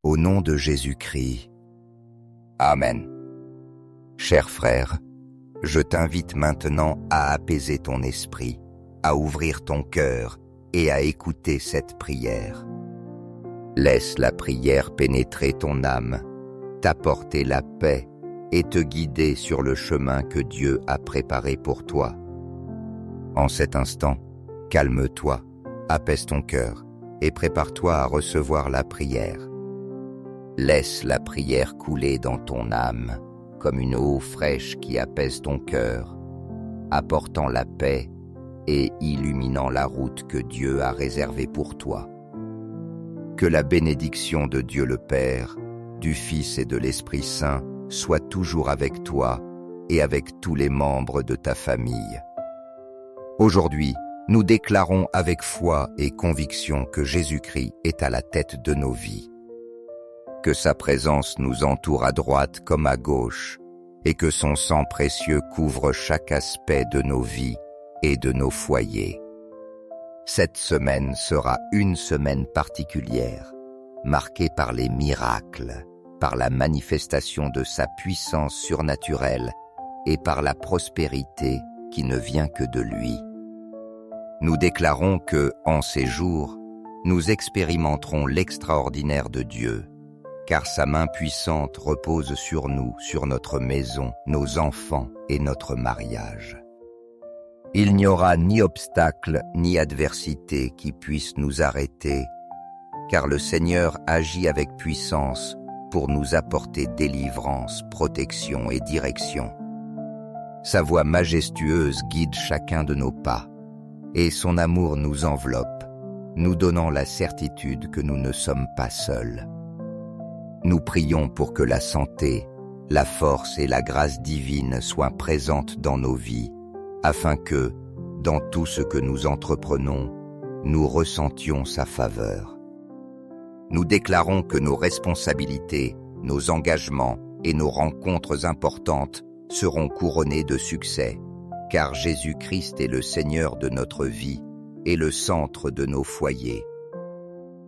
Au nom de Jésus-Christ. Amen. Cher frère, je t'invite maintenant à apaiser ton esprit, à ouvrir ton cœur et à écouter cette prière. Laisse la prière pénétrer ton âme, t'apporter la paix et te guider sur le chemin que Dieu a préparé pour toi. En cet instant, calme-toi, apaise ton cœur et prépare-toi à recevoir la prière. Laisse la prière couler dans ton âme, comme une eau fraîche qui apaise ton cœur, apportant la paix et illuminant la route que Dieu a réservée pour toi. Que la bénédiction de Dieu le Père, du Fils et de l'Esprit Saint soit toujours avec toi et avec tous les membres de ta famille. Aujourd'hui, nous déclarons avec foi et conviction que Jésus-Christ est à la tête de nos vies. Que sa présence nous entoure à droite comme à gauche, et que son sang précieux couvre chaque aspect de nos vies et de nos foyers. Cette semaine sera une semaine particulière, marquée par les miracles, par la manifestation de sa puissance surnaturelle et par la prospérité qui ne vient que de lui. Nous déclarons que, en ces jours, nous expérimenterons l'extraordinaire de Dieu, car sa main puissante repose sur nous, sur notre maison, nos enfants et notre mariage. Il n'y aura ni obstacle ni adversité qui puisse nous arrêter, car le Seigneur agit avec puissance pour nous apporter délivrance, protection et direction. Sa voix majestueuse guide chacun de nos pas, et son amour nous enveloppe, nous donnant la certitude que nous ne sommes pas seuls. Nous prions pour que la santé, la force et la grâce divine soient présentes dans nos vies, afin que, dans tout ce que nous entreprenons, nous ressentions sa faveur. Nous déclarons que nos responsabilités, nos engagements et nos rencontres importantes seront couronnés de succès, car Jésus-Christ est le Seigneur de notre vie et le centre de nos foyers.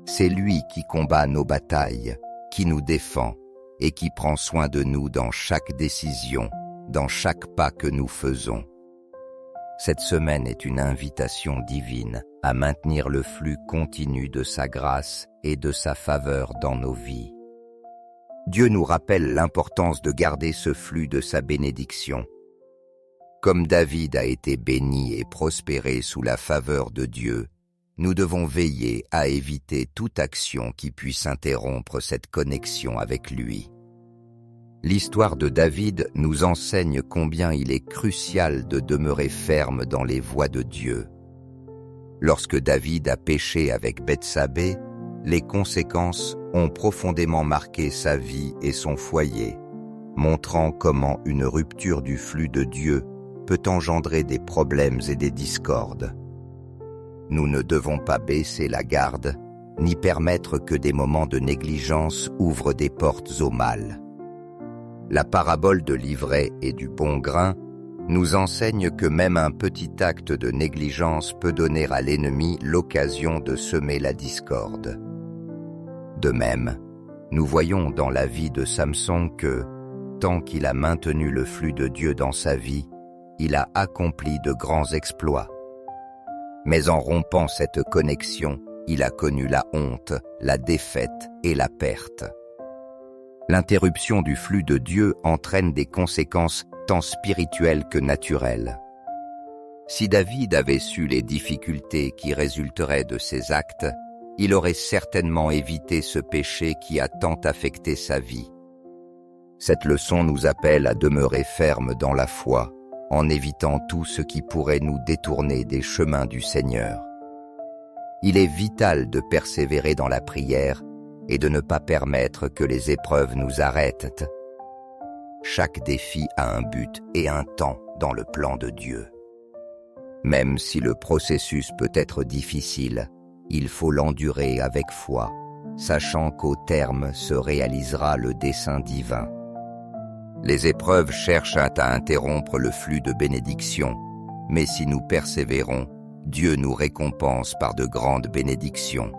C'est lui qui combat nos batailles, qui nous défend et qui prend soin de nous dans chaque décision, dans chaque pas que nous faisons. Cette semaine est une invitation divine à maintenir le flux continu de sa grâce et de sa faveur dans nos vies. Dieu nous rappelle l'importance de garder ce flux de sa bénédiction. Comme David a été béni et prospéré sous la faveur de Dieu, nous devons veiller à éviter toute action qui puisse interrompre cette connexion avec lui. L'histoire de David nous enseigne combien il est crucial de demeurer ferme dans les voies de Dieu. Lorsque David a péché avec Bethsabée, les conséquences ont profondément marqué sa vie et son foyer, montrant comment une rupture du flux de Dieu peut engendrer des problèmes et des discordes. Nous ne devons pas baisser la garde, ni permettre que des moments de négligence ouvrent des portes au mal. La parabole de l'ivraie et du bon grain nous enseigne que même un petit acte de négligence peut donner à l'ennemi l'occasion de semer la discorde. De même, nous voyons dans la vie de Samson que, tant qu'il a maintenu le flux de Dieu dans sa vie, il a accompli de grands exploits. Mais en rompant cette connexion, il a connu la honte, la défaite et la perte. L'interruption du flux de Dieu entraîne des conséquences tant spirituelles que naturelles. Si David avait su les difficultés qui résulteraient de ses actes, il aurait certainement évité ce péché qui a tant affecté sa vie. Cette leçon nous appelle à demeurer fermes dans la foi, en évitant tout ce qui pourrait nous détourner des chemins du Seigneur. Il est vital de persévérer dans la prière et de ne pas permettre que les épreuves nous arrêtent. Chaque défi a un but et un temps dans le plan de Dieu. Même si le processus peut être difficile, il faut l'endurer avec foi, sachant qu'au terme se réalisera le dessein divin. Les épreuves cherchent à interrompre le flux de bénédictions, mais si nous persévérons, Dieu nous récompense par de grandes bénédictions.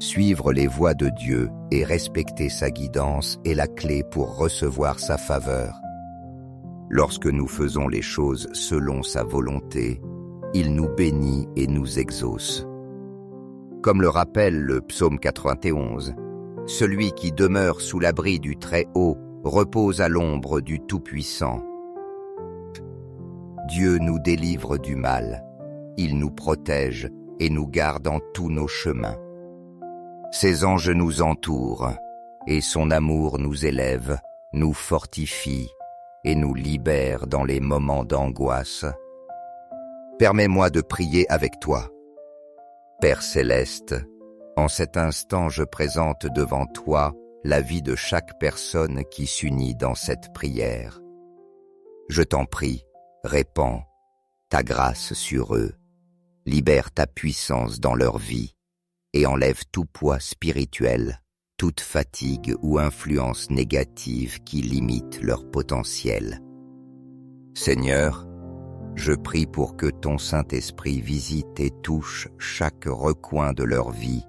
Suivre les voies de Dieu et respecter sa guidance est la clé pour recevoir sa faveur. Lorsque nous faisons les choses selon sa volonté, il nous bénit et nous exauce. Comme le rappelle le psaume 91, « Celui qui demeure sous l'abri du Très-Haut repose à l'ombre du Tout-Puissant. » Dieu nous délivre du mal, il nous protège et nous garde en tous nos chemins. Ses anges nous entourent, et son amour nous élève, nous fortifie et nous libère dans les moments d'angoisse. Permets-moi de prier avec toi. Père céleste, en cet instant je présente devant toi la vie de chaque personne qui s'unit dans cette prière. Je t'en prie, répands ta grâce sur eux, libère ta puissance dans leur vie et enlève tout poids spirituel, toute fatigue ou influence négative qui limite leur potentiel. Seigneur, je prie pour que ton Saint-Esprit visite et touche chaque recoin de leur vie,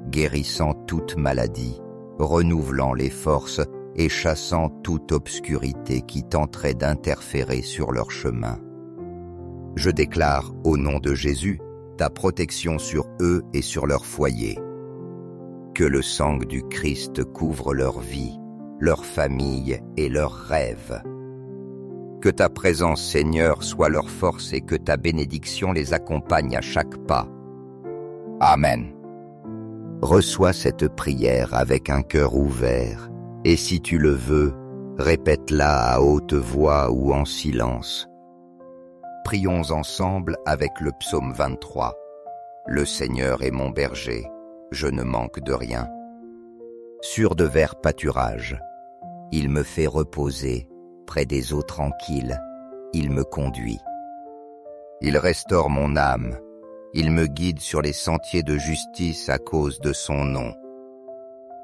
guérissant toute maladie, renouvelant les forces et chassant toute obscurité qui tenterait d'interférer sur leur chemin. Je déclare, au nom de Jésus, ta protection sur eux et sur leur foyer. Que le sang du Christ couvre leur vie, leur famille et leurs rêves. Que ta présence, Seigneur, soit leur force et que ta bénédiction les accompagne à chaque pas. Amen. Reçois cette prière avec un cœur ouvert, et si tu le veux, répète-la à haute voix ou en silence. Prions ensemble avec le psaume 23. Le Seigneur est mon berger, je ne manque de rien. Sur de verts pâturages, il me fait reposer. Près des eaux tranquilles, il me conduit. Il restaure mon âme, il me guide sur les sentiers de justice à cause de son nom.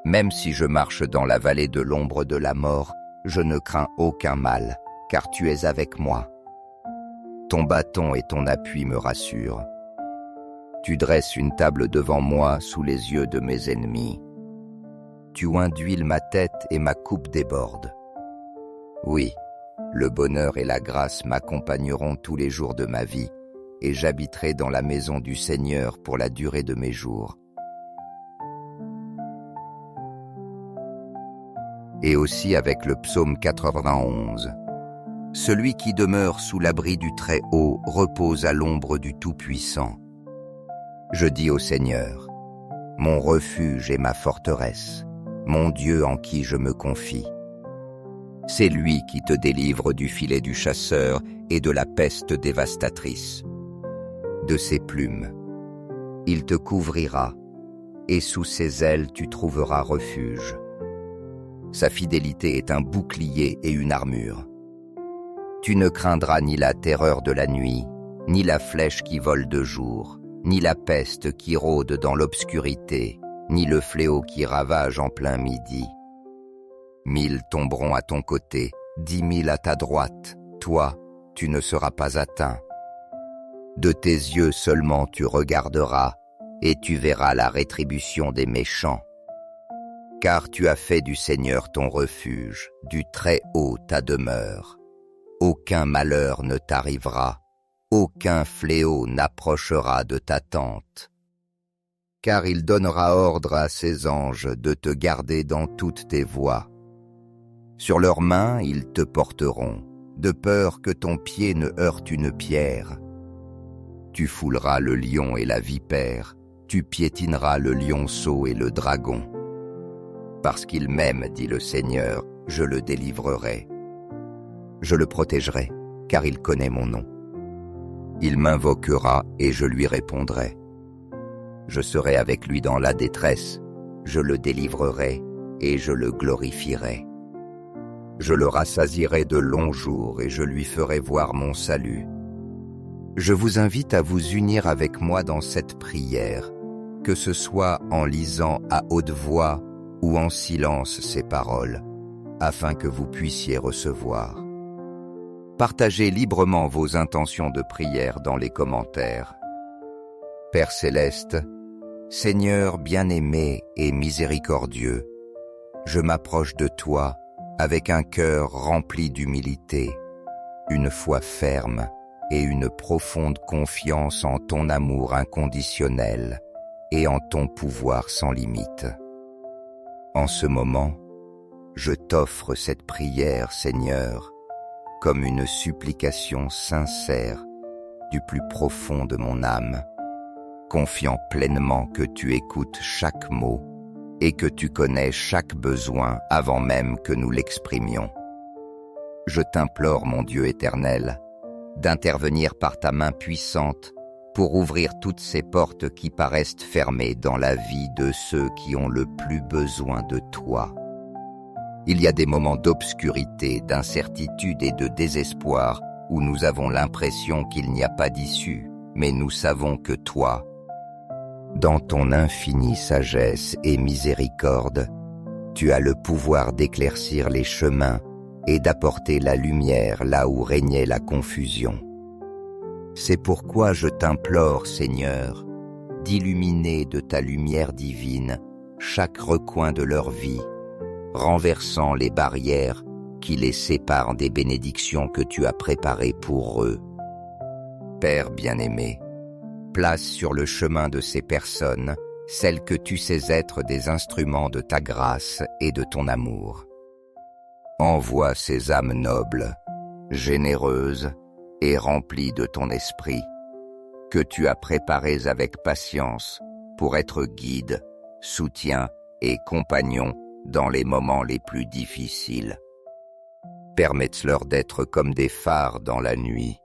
Même si je marche dans la vallée de l'ombre de la mort, je ne crains aucun mal, car tu es avec moi. Ton bâton et ton appui me rassurent. Tu dresses une table devant moi sous les yeux de mes ennemis. Tu induis ma tête et ma coupe déborde. Oui, le bonheur et la grâce m'accompagneront tous les jours de ma vie, et j'habiterai dans la maison du Seigneur pour la durée de mes jours. Et aussi avec le psaume 91. Celui qui demeure sous l'abri du Très-Haut repose à l'ombre du Tout-Puissant. Je dis au Seigneur, mon refuge et ma forteresse, mon Dieu en qui je me confie. C'est lui qui te délivre du filet du chasseur et de la peste dévastatrice. De ses plumes, il te couvrira, et sous ses ailes tu trouveras refuge. Sa fidélité est un bouclier et une armure. Tu ne craindras ni la terreur de la nuit, ni la flèche qui vole de jour, ni la peste qui rôde dans l'obscurité, ni le fléau qui ravage en plein midi. 1000 tomberont à ton côté, 10 000 à ta droite, toi, tu ne seras pas atteint. De tes yeux seulement tu regarderas, et tu verras la rétribution des méchants. Car tu as fait du Seigneur ton refuge, du Très-Haut ta demeure. Aucun malheur ne t'arrivera, aucun fléau n'approchera de ta tente. Car il donnera ordre à ses anges de te garder dans toutes tes voies. Sur leurs mains, ils te porteront, de peur que ton pied ne heurte une pierre. Tu fouleras le lion et la vipère, tu piétineras le lionceau et le dragon. Parce qu'il m'aime, dit le Seigneur, je le délivrerai. Je le protégerai, car il connaît mon nom. Il m'invoquera et je lui répondrai. Je serai avec lui dans la détresse, je le délivrerai et je le glorifierai. Je le rassasierai de longs jours et je lui ferai voir mon salut. Je vous invite à vous unir avec moi dans cette prière, que ce soit en lisant à haute voix ou en silence ces paroles, afin que vous puissiez recevoir. Partagez librement vos intentions de prière dans les commentaires. Père céleste, Seigneur bien-aimé et miséricordieux, je m'approche de toi avec un cœur rempli d'humilité, une foi ferme et une profonde confiance en ton amour inconditionnel et en ton pouvoir sans limite. En ce moment, je t'offre cette prière, Seigneur, comme une supplication sincère du plus profond de mon âme, confiant pleinement que tu écoutes chaque mot et que tu connais chaque besoin avant même que nous l'exprimions. Je t'implore, mon Dieu éternel, d'intervenir par ta main puissante pour ouvrir toutes ces portes qui paraissent fermées dans la vie de ceux qui ont le plus besoin de toi. Il y a des moments d'obscurité, d'incertitude et de désespoir où nous avons l'impression qu'il n'y a pas d'issue, mais nous savons que toi, dans ton infinie sagesse et miséricorde, tu as le pouvoir d'éclaircir les chemins et d'apporter la lumière là où régnait la confusion. C'est pourquoi je t'implore, Seigneur, d'illuminer de ta lumière divine chaque recoin de leur vie, renversant les barrières qui les séparent des bénédictions que tu as préparées pour eux. Père bien-aimé, place sur le chemin de ces personnes celles que tu sais être des instruments de ta grâce et de ton amour. Envoie ces âmes nobles, généreuses et remplies de ton esprit, que tu as préparées avec patience pour être guide, soutien et compagnon dans les moments les plus difficiles. Permette-leur d'être comme des phares dans la nuit,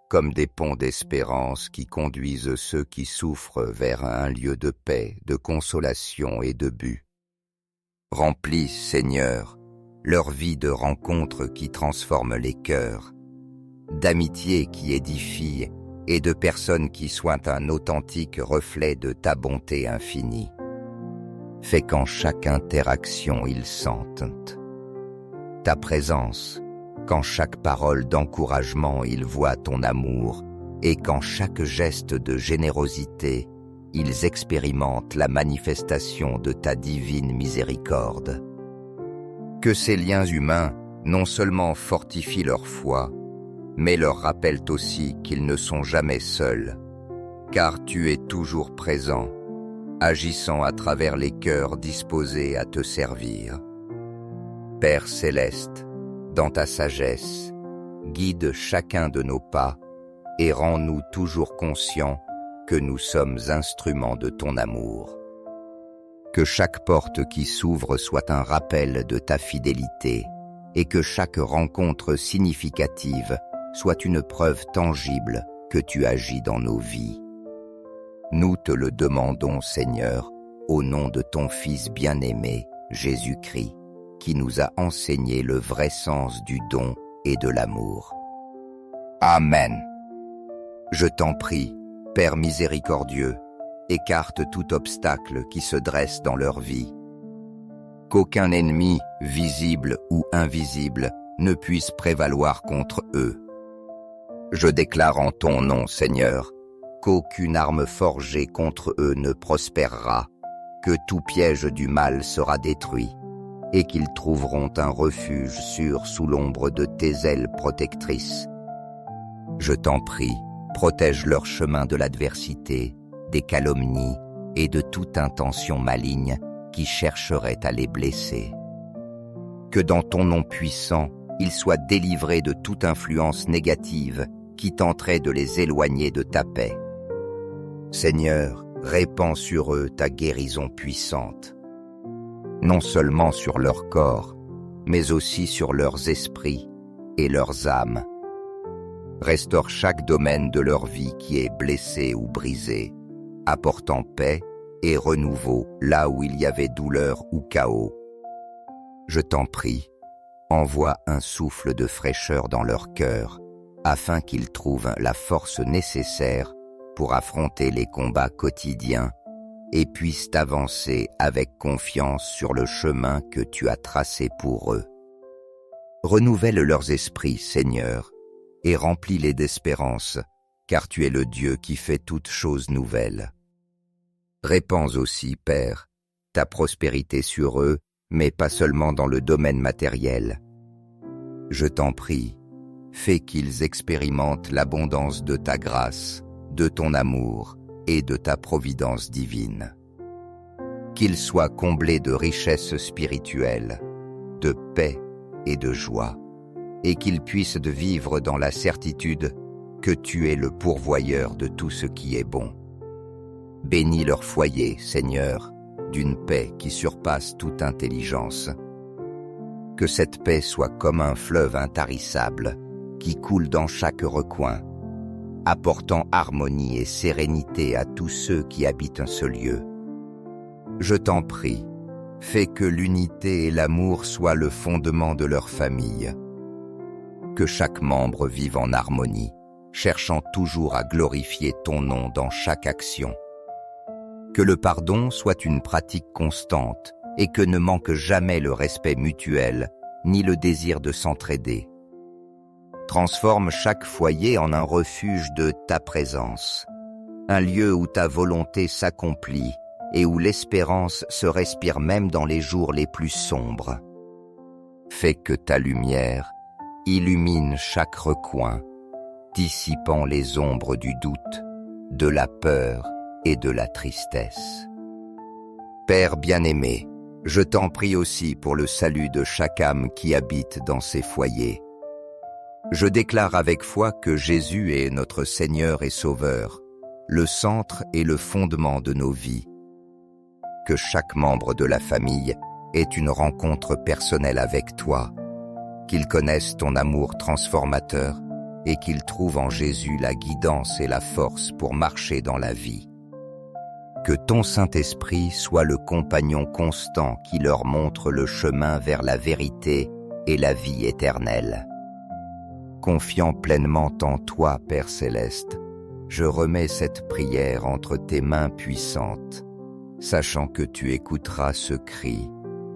comme des ponts d'espérance qui conduisent ceux qui souffrent vers un lieu de paix, de consolation et de but. Remplis, Seigneur, leur vie de rencontres qui transforment les cœurs, d'amitié qui édifie et de personnes qui soient un authentique reflet de ta bonté infinie. Fais qu'en chaque interaction ils sentent ta présence, qu'en chaque parole d'encouragement ils voient ton amour et qu'en chaque geste de générosité ils expérimentent la manifestation de ta divine miséricorde. Que ces liens humains non seulement fortifient leur foi, mais leur rappellent aussi qu'ils ne sont jamais seuls, car tu es toujours présent, agissant à travers les cœurs disposés à te servir. Père céleste, dans ta sagesse, guide chacun de nos pas et rends-nous toujours conscients que nous sommes instruments de ton amour. Que chaque porte qui s'ouvre soit un rappel de ta fidélité et que chaque rencontre significative soit une preuve tangible que tu agis dans nos vies. Nous te le demandons, Seigneur, au nom de ton Fils bien-aimé, Jésus-Christ, qui nous a enseigné le vrai sens du don et de l'amour. Amen. Je t'en prie, Père miséricordieux, écarte tout obstacle qui se dresse dans leur vie. Qu'aucun ennemi, visible ou invisible, ne puisse prévaloir contre eux. Je déclare en ton nom, Seigneur, qu'aucune arme forgée contre eux ne prospérera, que tout piège du mal sera détruit, et qu'ils trouveront un refuge sûr sous l'ombre de tes ailes protectrices. Je t'en prie, protège leur chemin de l'adversité, des calomnies et de toute intention maligne qui chercherait à les blesser. Que dans ton nom puissant, ils soient délivrés de toute influence négative qui tenterait de les éloigner de ta paix. Seigneur, répands sur eux ta guérison puissante, non seulement sur leur corps, mais aussi sur leurs esprits et leurs âmes. Restaure chaque domaine de leur vie qui est blessé ou brisé, apportant paix et renouveau là où il y avait douleur ou chaos. Je t'en prie, envoie un souffle de fraîcheur dans leur cœur, afin qu'ils trouvent la force nécessaire pour affronter les combats quotidiens et puissent avancer avec confiance sur le chemin que tu as tracé pour eux. Renouvelle leurs esprits, Seigneur, et remplis-les d'espérance, car tu es le Dieu qui fait toutes choses nouvelles. Répands aussi, Père, ta prospérité sur eux, mais pas seulement dans le domaine matériel. Je t'en prie, fais qu'ils expérimentent l'abondance de ta grâce, de ton amour et de ta providence divine. Qu'ils soient comblés de richesses spirituelles, de paix et de joie, et qu'ils puissent vivre dans la certitude que tu es le pourvoyeur de tout ce qui est bon. Bénis leur foyer, Seigneur, d'une paix qui surpasse toute intelligence. Que cette paix soit comme un fleuve intarissable qui coule dans chaque recoin, apportant harmonie et sérénité à tous ceux qui habitent ce lieu. Je t'en prie, fais que l'unité et l'amour soient le fondement de leur famille. Que chaque membre vive en harmonie, cherchant toujours à glorifier ton nom dans chaque action. Que le pardon soit une pratique constante et que ne manque jamais le respect mutuel ni le désir de s'entraider. Transforme chaque foyer en un refuge de ta présence, un lieu où ta volonté s'accomplit et où l'espérance se respire même dans les jours les plus sombres. Fais que ta lumière illumine chaque recoin, dissipant les ombres du doute, de la peur et de la tristesse. Père bien-aimé, je t'en prie aussi pour le salut de chaque âme qui habite dans ces foyers. Je déclare avec foi que Jésus est notre Seigneur et Sauveur, le centre et le fondement de nos vies. Que chaque membre de la famille ait une rencontre personnelle avec toi, qu'il connaisse ton amour transformateur et qu'il trouve en Jésus la guidance et la force pour marcher dans la vie. Que ton Saint-Esprit soit le compagnon constant qui leur montre le chemin vers la vérité et la vie éternelle. Confiant pleinement en toi, Père Céleste, je remets cette prière entre tes mains puissantes, sachant que tu écouteras ce cri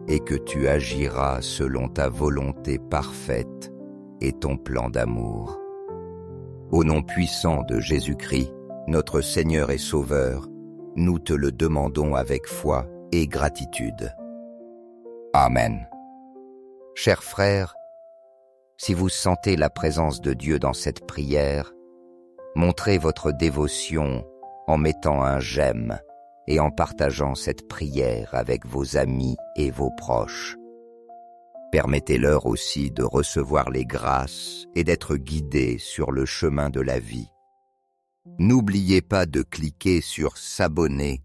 et que tu agiras selon ta volonté parfaite et ton plan d'amour. Au nom puissant de Jésus-Christ, notre Seigneur et Sauveur, nous te le demandons avec foi et gratitude. Amen. Chers frères, si vous sentez la présence de Dieu dans cette prière, montrez votre dévotion en mettant un j'aime et en partageant cette prière avec vos amis et vos proches. Permettez-leur aussi de recevoir les grâces et d'être guidés sur le chemin de la vie. N'oubliez pas de cliquer sur s'abonner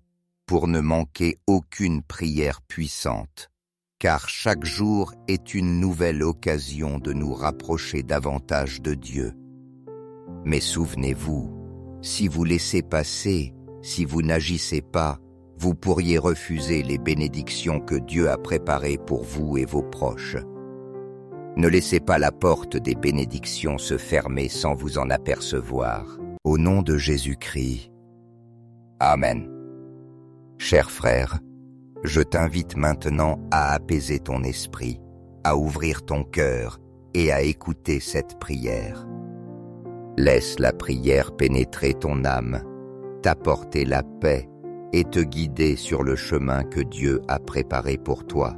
pour ne manquer aucune prière puissante, car chaque jour est une nouvelle occasion de nous rapprocher davantage de Dieu. Mais souvenez-vous, si vous laissez passer, si vous n'agissez pas, vous pourriez refuser les bénédictions que Dieu a préparées pour vous et vos proches. Ne laissez pas la porte des bénédictions se fermer sans vous en apercevoir. Au nom de Jésus-Christ. Amen. Chers frères, je t'invite maintenant à apaiser ton esprit, à ouvrir ton cœur et à écouter cette prière. Laisse la prière pénétrer ton âme, t'apporter la paix et te guider sur le chemin que Dieu a préparé pour toi.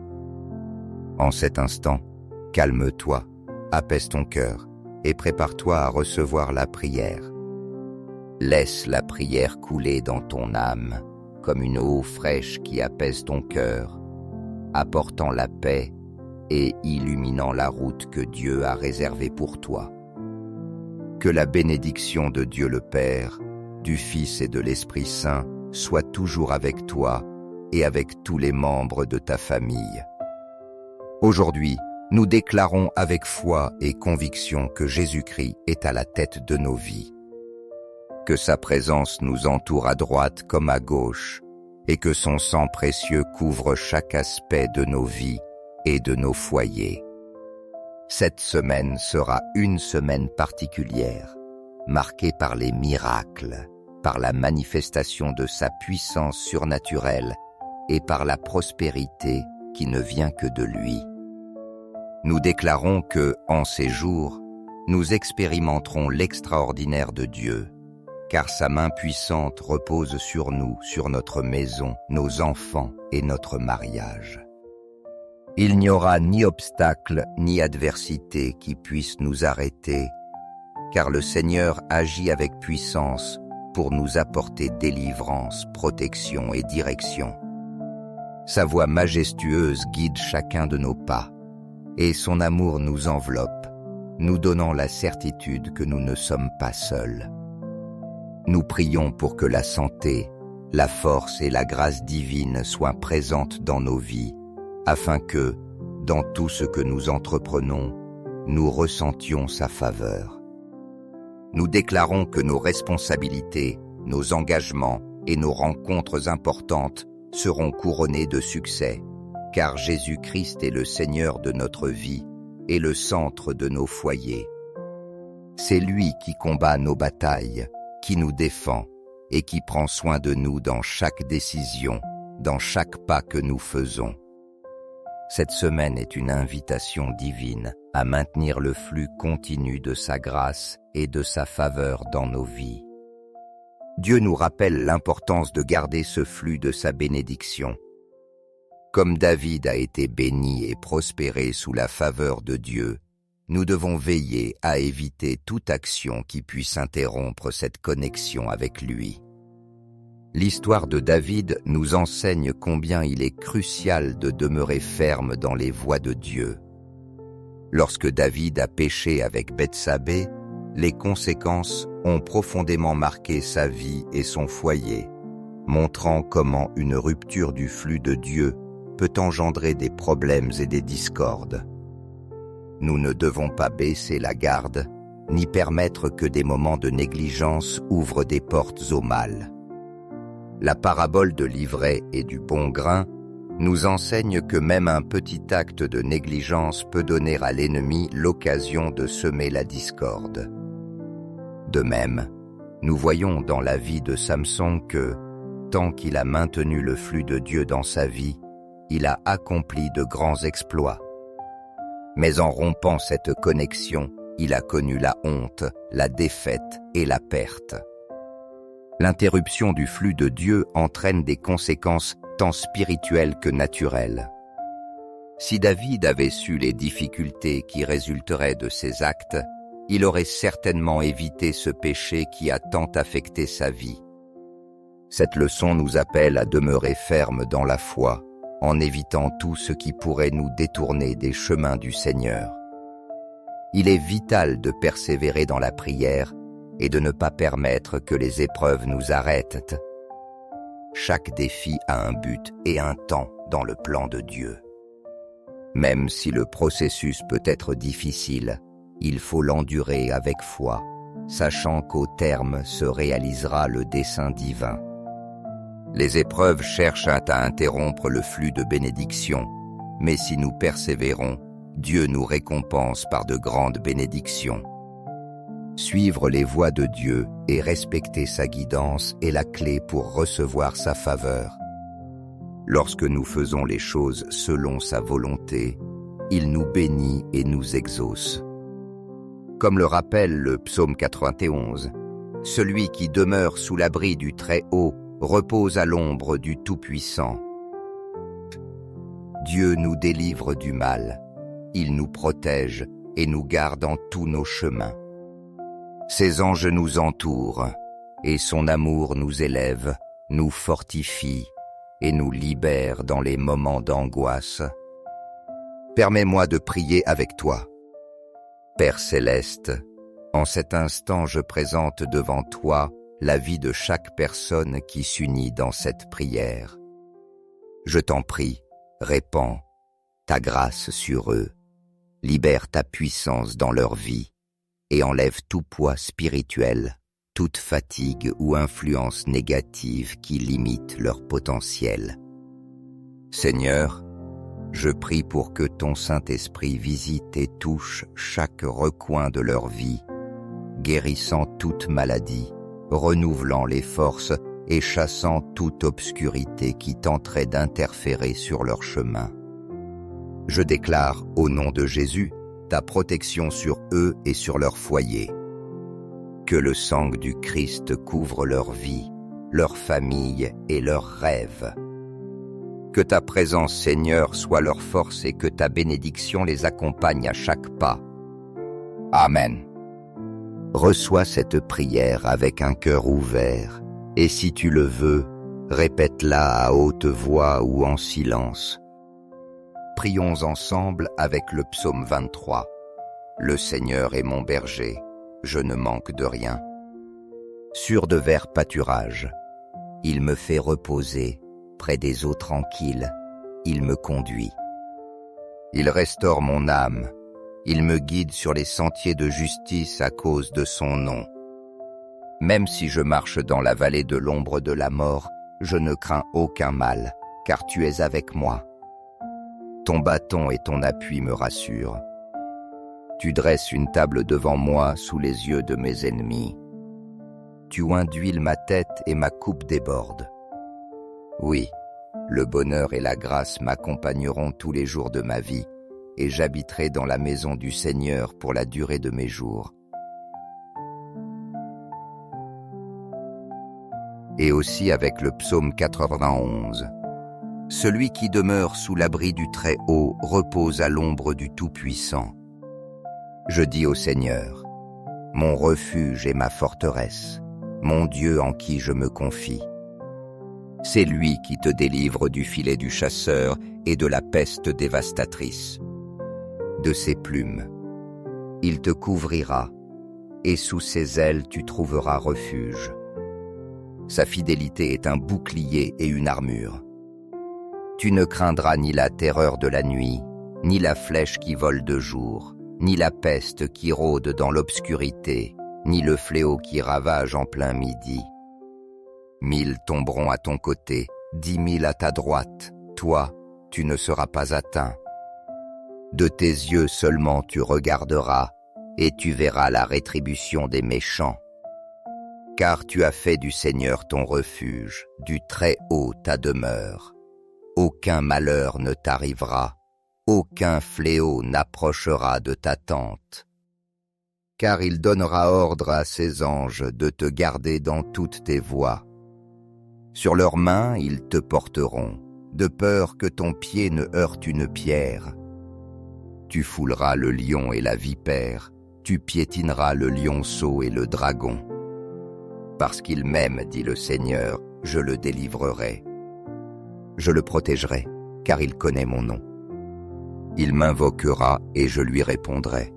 En cet instant, calme-toi, apaise ton cœur et prépare-toi à recevoir la prière. Laisse la prière couler dans ton âme, comme une eau fraîche qui apaise ton cœur, apportant la paix et illuminant la route que Dieu a réservée pour toi. Que la bénédiction de Dieu le Père, du Fils et de l'Esprit Saint soit toujours avec toi et avec tous les membres de ta famille. Aujourd'hui, nous déclarons avec foi et conviction que Jésus-Christ est à la tête de nos vies. Que sa présence nous entoure à droite comme à gauche, et que son sang précieux couvre chaque aspect de nos vies et de nos foyers. Cette semaine sera une semaine particulière, marquée par les miracles, par la manifestation de sa puissance surnaturelle et par la prospérité qui ne vient que de lui. Nous déclarons que, en ces jours, nous expérimenterons l'extraordinaire de Dieu, car sa main puissante repose sur nous, sur notre maison, nos enfants et notre mariage. Il n'y aura ni obstacle ni adversité qui puisse nous arrêter, car le Seigneur agit avec puissance pour nous apporter délivrance, protection et direction. Sa voix majestueuse guide chacun de nos pas, et son amour nous enveloppe, nous donnant la certitude que nous ne sommes pas seuls. Nous prions pour que la santé, la force et la grâce divine soient présentes dans nos vies, afin que, dans tout ce que nous entreprenons, nous ressentions sa faveur. Nous déclarons que nos responsabilités, nos engagements et nos rencontres importantes seront couronnés de succès, car Jésus-Christ est le Seigneur de notre vie et le centre de nos foyers. C'est lui qui combat nos batailles, qui nous défend et qui prend soin de nous dans chaque décision, dans chaque pas que nous faisons. Cette semaine est une invitation divine à maintenir le flux continu de sa grâce et de sa faveur dans nos vies. Dieu nous rappelle l'importance de garder ce flux de sa bénédiction. Comme David a été béni et prospéré sous la faveur de Dieu, nous devons veiller à éviter toute action qui puisse interrompre cette connexion avec lui. L'histoire de David nous enseigne combien il est crucial de demeurer ferme dans les voies de Dieu. Lorsque David a péché avec Bethsabée, les conséquences ont profondément marqué sa vie et son foyer, montrant comment une rupture du flux de Dieu peut engendrer des problèmes et des discordes. Nous ne devons pas baisser la garde, ni permettre que des moments de négligence ouvrent des portes au mal. La parabole de l'ivraie et du bon grain nous enseigne que même un petit acte de négligence peut donner à l'ennemi l'occasion de semer la discorde. De même, nous voyons dans la vie de Samson que, tant qu'il a maintenu le flux de Dieu dans sa vie, il a accompli de grands exploits. Mais en rompant cette connexion, il a connu la honte, la défaite et la perte. L'interruption du flux de Dieu entraîne des conséquences tant spirituelles que naturelles. Si David avait su les difficultés qui résulteraient de ses actes, il aurait certainement évité ce péché qui a tant affecté sa vie. Cette leçon nous appelle à demeurer fermes dans la foi, en évitant tout ce qui pourrait nous détourner des chemins du Seigneur. Il est vital de persévérer dans la prière et de ne pas permettre que les épreuves nous arrêtent. Chaque défi a un but et un temps dans le plan de Dieu. Même si le processus peut être difficile, il faut l'endurer avec foi, sachant qu'au terme se réalisera le dessein divin. Les épreuves cherchent à interrompre le flux de bénédictions, mais si nous persévérons, Dieu nous récompense par de grandes bénédictions. Suivre les voies de Dieu et respecter sa guidance est la clé pour recevoir sa faveur. Lorsque nous faisons les choses selon sa volonté, il nous bénit et nous exauce. Comme le rappelle le psaume 91, « Celui qui demeure sous l'abri du Très-Haut repose à l'ombre du Tout-Puissant. » Dieu nous délivre du mal, il nous protège et nous garde en tous nos chemins. Ses anges nous entourent, et son amour nous élève, nous fortifie et nous libère dans les moments d'angoisse. Permets-moi de prier avec toi. Père céleste, en cet instant je présente devant toi la vie de chaque personne qui s'unit dans cette prière. Je t'en prie, répands ta grâce sur eux, libère ta puissance dans leur vie et enlève tout poids spirituel, toute fatigue ou influence négative qui limite leur potentiel. Seigneur, je prie pour que ton Saint-Esprit visite et touche chaque recoin de leur vie, guérissant toute maladie, renouvelant les forces et chassant toute obscurité qui tenterait d'interférer sur leur chemin. Je déclare, au nom de Jésus, ta protection sur eux et sur leur foyer. Que le sang du Christ couvre leur vie, leur famille et leurs rêves. Que ta présence, Seigneur, soit leur force et que ta bénédiction les accompagne à chaque pas. Amen. Reçois cette prière avec un cœur ouvert, et si tu le veux, répète-la à haute voix ou en silence. Prions ensemble avec le psaume 23. Le Seigneur est mon berger, je ne manque de rien. Sur de verts pâturages, il me fait reposer près des eaux tranquilles, il me conduit. Il restaure mon âme, il me guide sur les sentiers de justice à cause de son nom. Même si je marche dans la vallée de l'ombre de la mort, je ne crains aucun mal, car tu es avec moi. Ton bâton et ton appui me rassurent. Tu dresses une table devant moi sous les yeux de mes ennemis. Tu oins d'huile ma tête et ma coupe déborde. Oui, le bonheur et la grâce m'accompagneront tous les jours de ma vie, et j'habiterai dans la maison du Seigneur pour la durée de mes jours. Et aussi avec le psaume 91. Celui qui demeure sous l'abri du Très-Haut repose à l'ombre du Tout-Puissant. Je dis au Seigneur, mon refuge et ma forteresse, mon Dieu en qui je me confie. C'est lui qui te délivre du filet du chasseur et de la peste dévastatrice. De ses plumes, il te couvrira, et sous ses ailes tu trouveras refuge. Sa fidélité est un bouclier et une armure. Tu ne craindras ni la terreur de la nuit, ni la flèche qui vole de jour, ni la peste qui rôde dans l'obscurité, ni le fléau qui ravage en plein midi. 1000 tomberont à ton côté, 10 000 à ta droite, toi, tu ne seras pas atteint. De tes yeux seulement tu regarderas, et tu verras la rétribution des méchants. Car tu as fait du Seigneur ton refuge, du Très-Haut ta demeure. Aucun malheur ne t'arrivera, aucun fléau n'approchera de ta tente. Car il donnera ordre à ses anges de te garder dans toutes tes voies. Sur leurs mains ils te porteront, de peur que ton pied ne heurte une pierre. Tu fouleras le lion et la vipère, tu piétineras le lionceau et le dragon. Parce qu'il m'aime, dit le Seigneur, je le délivrerai. Je le protégerai, car il connaît mon nom. Il m'invoquera et je lui répondrai.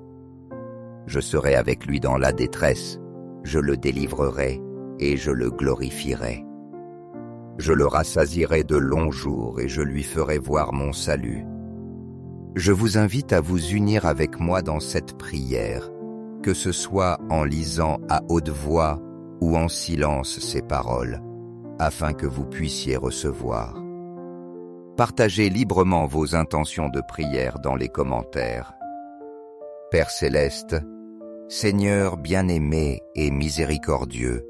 Je serai avec lui dans la détresse, je le délivrerai et je le glorifierai. Je le rassasierai de longs jours et je lui ferai voir mon salut. Je vous invite à vous unir avec moi dans cette prière, que ce soit en lisant à haute voix ou en silence ces paroles, afin que vous puissiez recevoir. Partagez librement vos intentions de prière dans les commentaires. Père céleste, Seigneur bien-aimé et miséricordieux,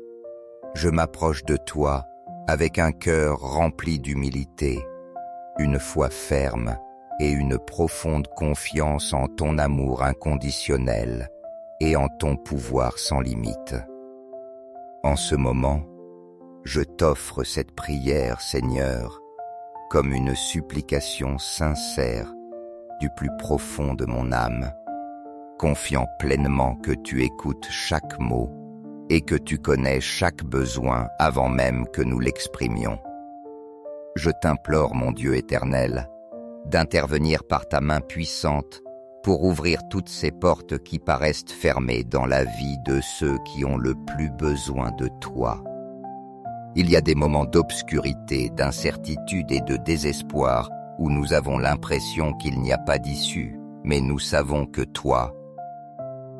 je m'approche de toi avec un cœur rempli d'humilité, une foi ferme et une profonde confiance en ton amour inconditionnel et en ton pouvoir sans limite. En ce moment, je t'offre cette prière, Seigneur, comme une supplication sincère du plus profond de mon âme, confiant pleinement que tu écoutes chaque mot et que tu connais chaque besoin avant même que nous l'exprimions. Je t'implore, mon Dieu éternel, d'intervenir par ta main puissante pour ouvrir toutes ces portes qui paraissent fermées dans la vie de ceux qui ont le plus besoin de toi. Il y a des moments d'obscurité, d'incertitude et de désespoir où nous avons l'impression qu'il n'y a pas d'issue, mais nous savons que toi,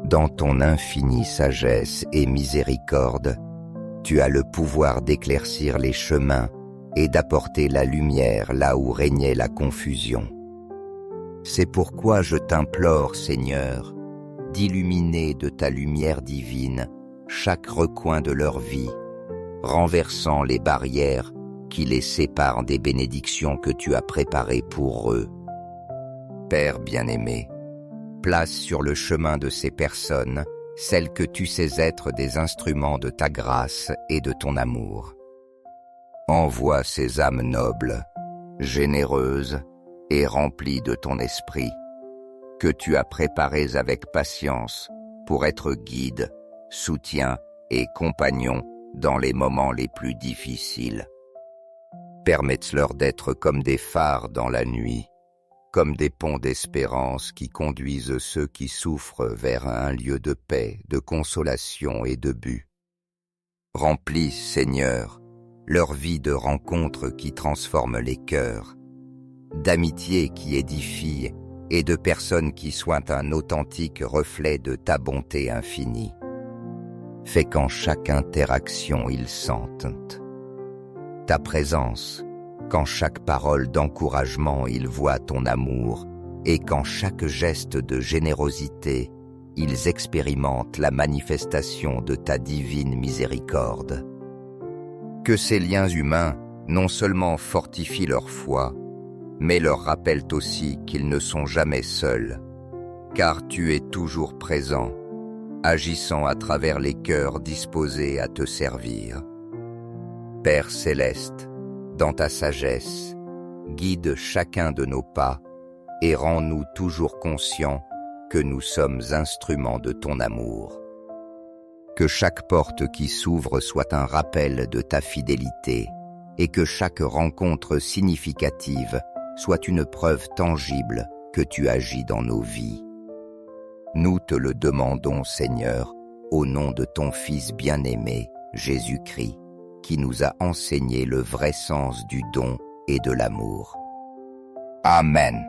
dans ton infinie sagesse et miséricorde, tu as le pouvoir d'éclaircir les chemins et d'apporter la lumière là où régnait la confusion. C'est pourquoi je t'implore, Seigneur, d'illuminer de ta lumière divine chaque recoin de leur vie, renversant les barrières qui les séparent des bénédictions que tu as préparées pour eux. Père bien-aimé, place sur le chemin de ces personnes celles que tu sais être des instruments de ta grâce et de ton amour. Envoie ces âmes nobles, généreuses et remplies de ton esprit, que tu as préparées avec patience pour être guide, soutien et compagnon dans les moments les plus difficiles. Permette-leur d'être comme des phares dans la nuit, comme des ponts d'espérance qui conduisent ceux qui souffrent vers un lieu de paix, de consolation et de but. Remplis, Seigneur, leur vie de rencontres qui transforment les cœurs, d'amitié qui édifie et de personnes qui soient un authentique reflet de ta bonté infinie. Fais qu'en chaque interaction ils sentent ta présence, qu'en chaque parole d'encouragement ils voient ton amour et qu'en chaque geste de générosité ils expérimentent la manifestation de ta divine miséricorde. Que ces liens humains non seulement fortifient leur foi, mais leur rappellent aussi qu'ils ne sont jamais seuls, car tu es toujours présent, agissant à travers les cœurs disposés à te servir. Père céleste, dans ta sagesse, guide chacun de nos pas et rends-nous toujours conscients que nous sommes instruments de ton amour. Que chaque porte qui s'ouvre soit un rappel de ta fidélité et que chaque rencontre significative soit une preuve tangible que tu agis dans nos vies. Nous te le demandons, Seigneur, au nom de ton Fils bien-aimé, Jésus-Christ, qui nous a enseigné le vrai sens du don et de l'amour. Amen.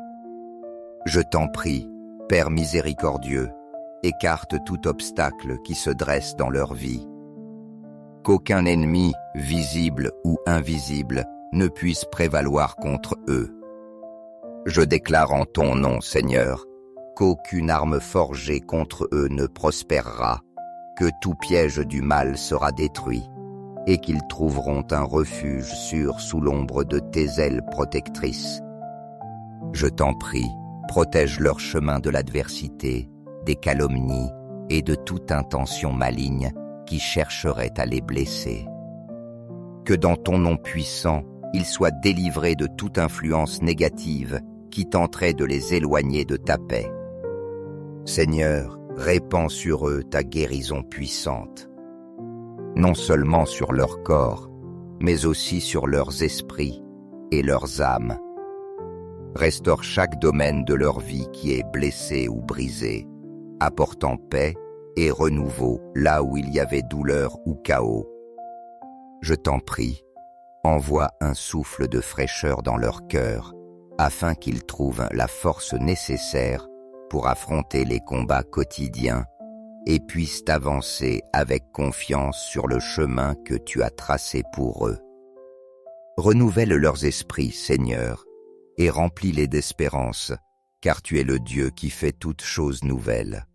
Je t'en prie, Père miséricordieux, écarte tout obstacle qui se dresse dans leur vie. Qu'aucun ennemi, visible ou invisible, ne puisse prévaloir contre eux. Je déclare en ton nom, Seigneur, qu'aucune arme forgée contre eux ne prospérera, que tout piège du mal sera détruit, et qu'ils trouveront un refuge sûr sous l'ombre de tes ailes protectrices. Je t'en prie, protège leur chemin de l'adversité, des calomnies et de toute intention maligne qui chercherait à les blesser. Que dans ton nom puissant, ils soient délivrés de toute influence négative qui tenterait de les éloigner de ta paix. Seigneur, répands sur eux ta guérison puissante, non seulement sur leur corps, mais aussi sur leurs esprits et leurs âmes. Restaure chaque domaine de leur vie qui est blessé ou brisé, apportant paix et renouveau là où il y avait douleur ou chaos. Je t'en prie, envoie un souffle de fraîcheur dans leur cœur, afin qu'ils trouvent la force nécessaire pour affronter les combats quotidiens et puissent avancer avec confiance sur le chemin que tu as tracé pour eux. Renouvelle leurs esprits, Seigneur, et remplis-les d'espérance, car tu es le Dieu qui fait toutes choses nouvelles.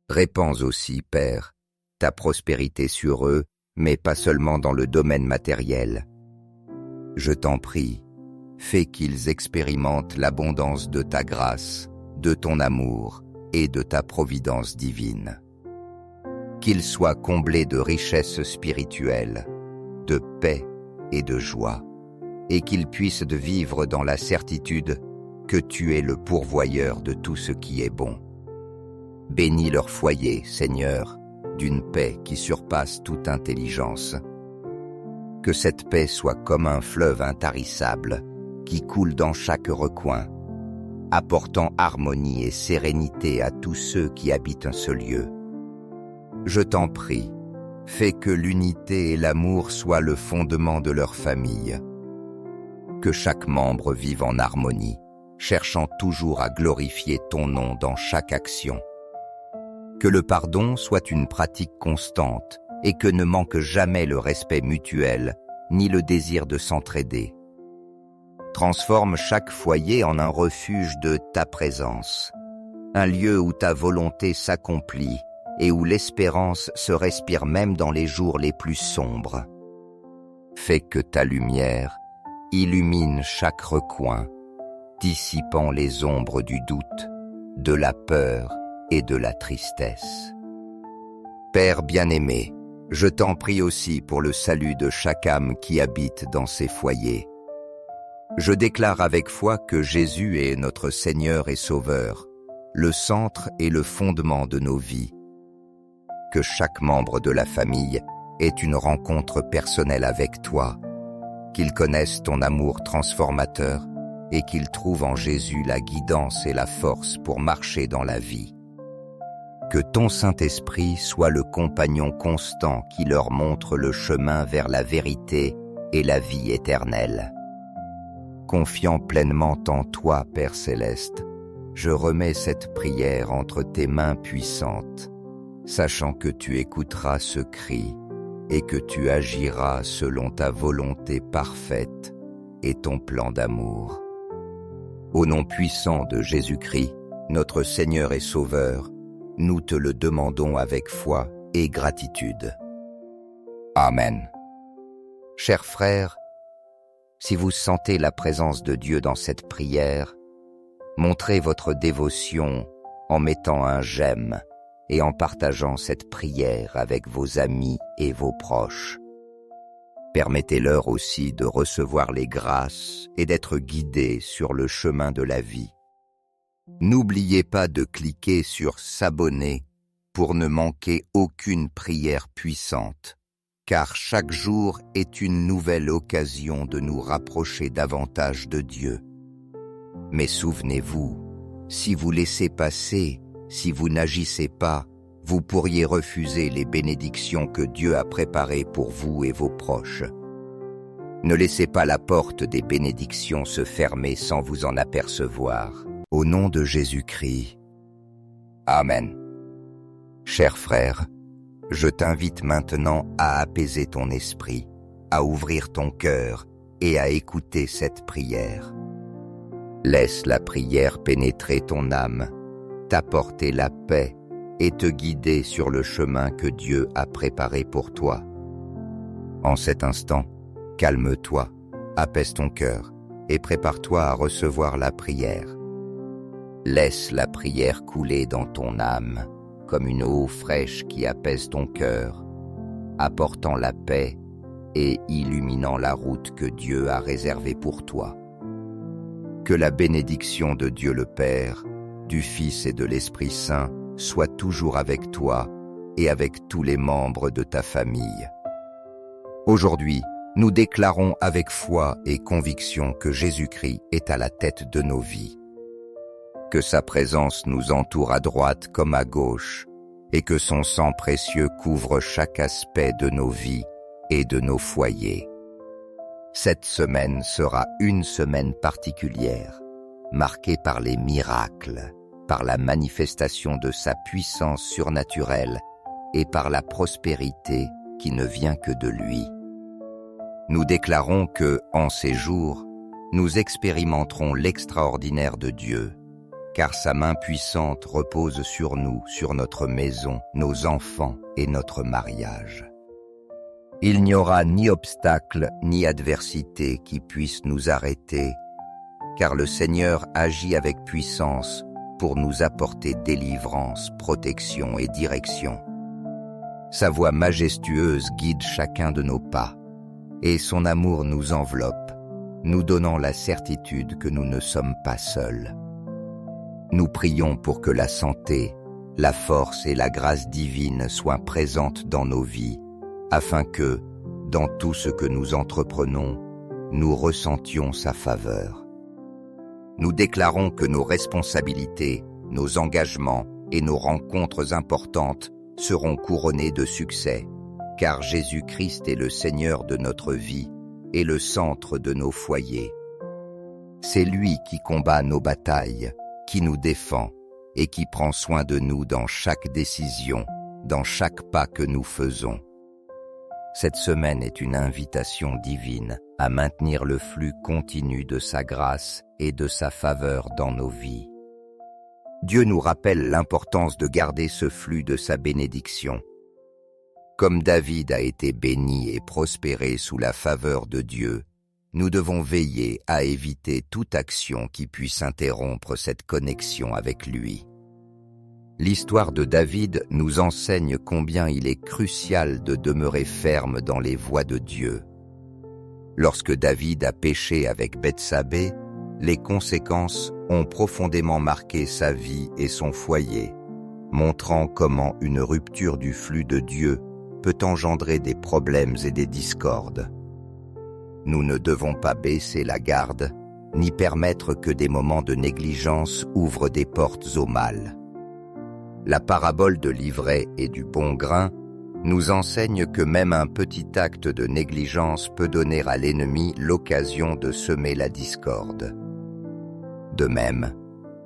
Répands aussi, Père, ta prospérité sur eux, mais pas seulement dans le domaine matériel. Je t'en prie, fais qu'ils expérimentent l'abondance de ta grâce, de ton amour et de ta providence divine. Qu'ils soient comblés de richesses spirituelles, de paix et de joie, et qu'ils puissent vivre dans la certitude que tu es le pourvoyeur de tout ce qui est bon. Bénis leur foyer, Seigneur, d'une paix qui surpasse toute intelligence. Que cette paix soit comme un fleuve intarissable qui coule dans chaque recoin, apportant harmonie et sérénité à tous ceux qui habitent ce lieu. Je t'en prie, fais que l'unité et l'amour soient le fondement de leur famille. Que chaque membre vive en harmonie, cherchant toujours à glorifier ton nom dans chaque action. Que le pardon soit une pratique constante et que ne manque jamais le respect mutuel ni le désir de s'entraider. Transforme chaque foyer en un refuge de ta présence, un lieu où ta volonté s'accomplit et où l'espérance se respire même dans les jours les plus sombres. Fais que ta lumière illumine chaque recoin, dissipant les ombres du doute, de la peur et de la tristesse. Père bien-aimé, je t'en prie aussi pour le salut de chaque âme qui habite dans ces foyers. Je déclare avec foi que Jésus est notre Seigneur et Sauveur, le centre et le fondement de nos vies. Que chaque membre de la famille ait une rencontre personnelle avec toi, qu'il connaisse ton amour transformateur et qu'il trouve en Jésus la guidance et la force pour marcher dans la vie. Que ton Saint-Esprit soit le compagnon constant qui leur montre le chemin vers la vérité et la vie éternelle. Confiant pleinement en toi, Père Céleste, je remets cette prière entre tes mains puissantes, sachant que tu écouteras ce cri et que tu agiras selon ta volonté parfaite et ton plan d'amour. Au nom puissant de Jésus-Christ, notre Seigneur et Sauveur, nous te le demandons avec foi et gratitude. Amen. Chers frères, si vous sentez la présence de Dieu dans cette prière, montrez votre dévotion en mettant un j'aime et en partageant cette prière avec vos amis et vos proches. Permettez-leur aussi de recevoir les grâces et d'être guidés sur le chemin de la vie. N'oubliez pas de cliquer sur s'abonner pour ne manquer aucune prière puissante, car chaque jour est une nouvelle occasion de nous rapprocher davantage de Dieu. Mais souvenez-vous, si vous laissez passer, si vous n'agissez pas, vous pourriez refuser les bénédictions que Dieu a préparées pour vous et vos proches. Ne laissez pas la porte des bénédictions se fermer sans vous en apercevoir. Au nom de Jésus-Christ. Amen. Cher frère, je t'invite maintenant à apaiser ton esprit, à ouvrir ton cœur et à écouter cette prière. Laisse la prière pénétrer ton âme, t'apporter la paix et te guider sur le chemin que Dieu a préparé pour toi. En cet instant, calme-toi, apaise ton cœur et prépare-toi à recevoir la prière. Laisse la prière couler dans ton âme, comme une eau fraîche qui apaise ton cœur, apportant la paix et illuminant la route que Dieu a réservée pour toi. Que la bénédiction de Dieu le Père, du Fils et de l'Esprit Saint soit toujours avec toi et avec tous les membres de ta famille. Aujourd'hui, nous déclarons avec foi et conviction que Jésus-Christ est à la tête de nos vies. Que sa présence nous entoure à droite comme à gauche, et que son sang précieux couvre chaque aspect de nos vies et de nos foyers. Cette semaine sera une semaine particulière, marquée par les miracles, par la manifestation de sa puissance surnaturelle et par la prospérité qui ne vient que de lui. Nous déclarons que, en ces jours, nous expérimenterons l'extraordinaire de Dieu, car sa main puissante repose sur nous, sur notre maison, nos enfants et notre mariage. Il n'y aura ni obstacle ni adversité qui puisse nous arrêter, car le Seigneur agit avec puissance pour nous apporter délivrance, protection et direction. Sa voix majestueuse guide chacun de nos pas, et son amour nous enveloppe, nous donnant la certitude que nous ne sommes pas seuls. Nous prions pour que la santé, la force et la grâce divine soient présentes dans nos vies, afin que, dans tout ce que nous entreprenons, nous ressentions sa faveur. Nous déclarons que nos responsabilités, nos engagements et nos rencontres importantes seront couronnées de succès, car Jésus-Christ est le Seigneur de notre vie et le centre de nos foyers. C'est lui qui combat nos batailles, qui nous défend et qui prend soin de nous dans chaque décision, dans chaque pas que nous faisons. Cette semaine est une invitation divine à maintenir le flux continu de sa grâce et de sa faveur dans nos vies. Dieu nous rappelle l'importance de garder ce flux de sa bénédiction. Comme David a été béni et prospéré sous la faveur de Dieu, nous devons veiller à éviter toute action qui puisse interrompre cette connexion avec lui. L'histoire de David nous enseigne combien il est crucial de demeurer ferme dans les voies de Dieu. Lorsque David a péché avec Bethsabée, les conséquences ont profondément marqué sa vie et son foyer, montrant comment une rupture du flux de Dieu peut engendrer des problèmes et des discordes. Nous ne devons pas baisser la garde, ni permettre que des moments de négligence ouvrent des portes au mal. La parabole de l'ivraie et du bon grain nous enseigne que même un petit acte de négligence peut donner à l'ennemi l'occasion de semer la discorde. De même,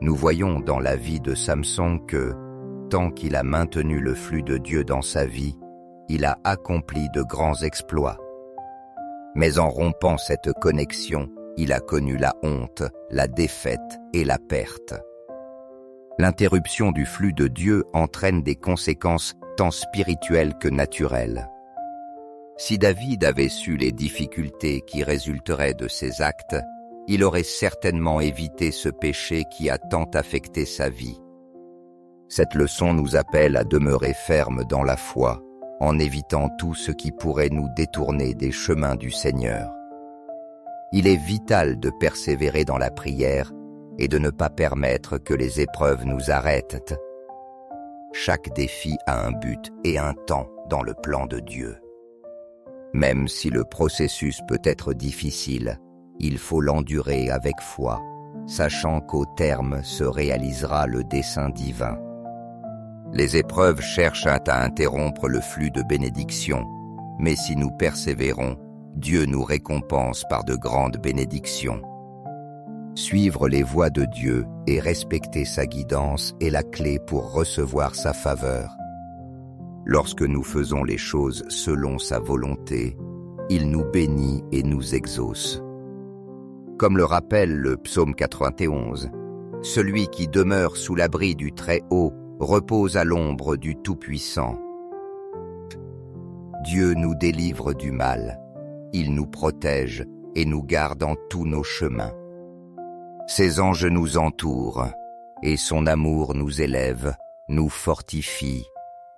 nous voyons dans la vie de Samson que, tant qu'il a maintenu le flux de Dieu dans sa vie, il a accompli de grands exploits. Mais en rompant cette connexion, il a connu la honte, la défaite et la perte. L'interruption du flux de Dieu entraîne des conséquences tant spirituelles que naturelles. Si David avait su les difficultés qui résulteraient de ses actes, il aurait certainement évité ce péché qui a tant affecté sa vie. Cette leçon nous appelle à demeurer fermes dans la foi, en évitant tout ce qui pourrait nous détourner des chemins du Seigneur. Il est vital de persévérer dans la prière et de ne pas permettre que les épreuves nous arrêtent. Chaque défi a un but et un temps dans le plan de Dieu. Même si le processus peut être difficile, il faut l'endurer avec foi, sachant qu'au terme se réalisera le dessein divin. Les épreuves cherchent à interrompre le flux de bénédictions, mais si nous persévérons, Dieu nous récompense par de grandes bénédictions. Suivre les voies de Dieu et respecter sa guidance est la clé pour recevoir sa faveur. Lorsque nous faisons les choses selon sa volonté, il nous bénit et nous exauce. Comme le rappelle le psaume 91, « Celui qui demeure sous l'abri du Très-Haut repose à l'ombre du Tout-Puissant. » Dieu nous délivre du mal, il nous protège et nous garde en tous nos chemins. Ses anges nous entourent, et son amour nous élève, nous fortifie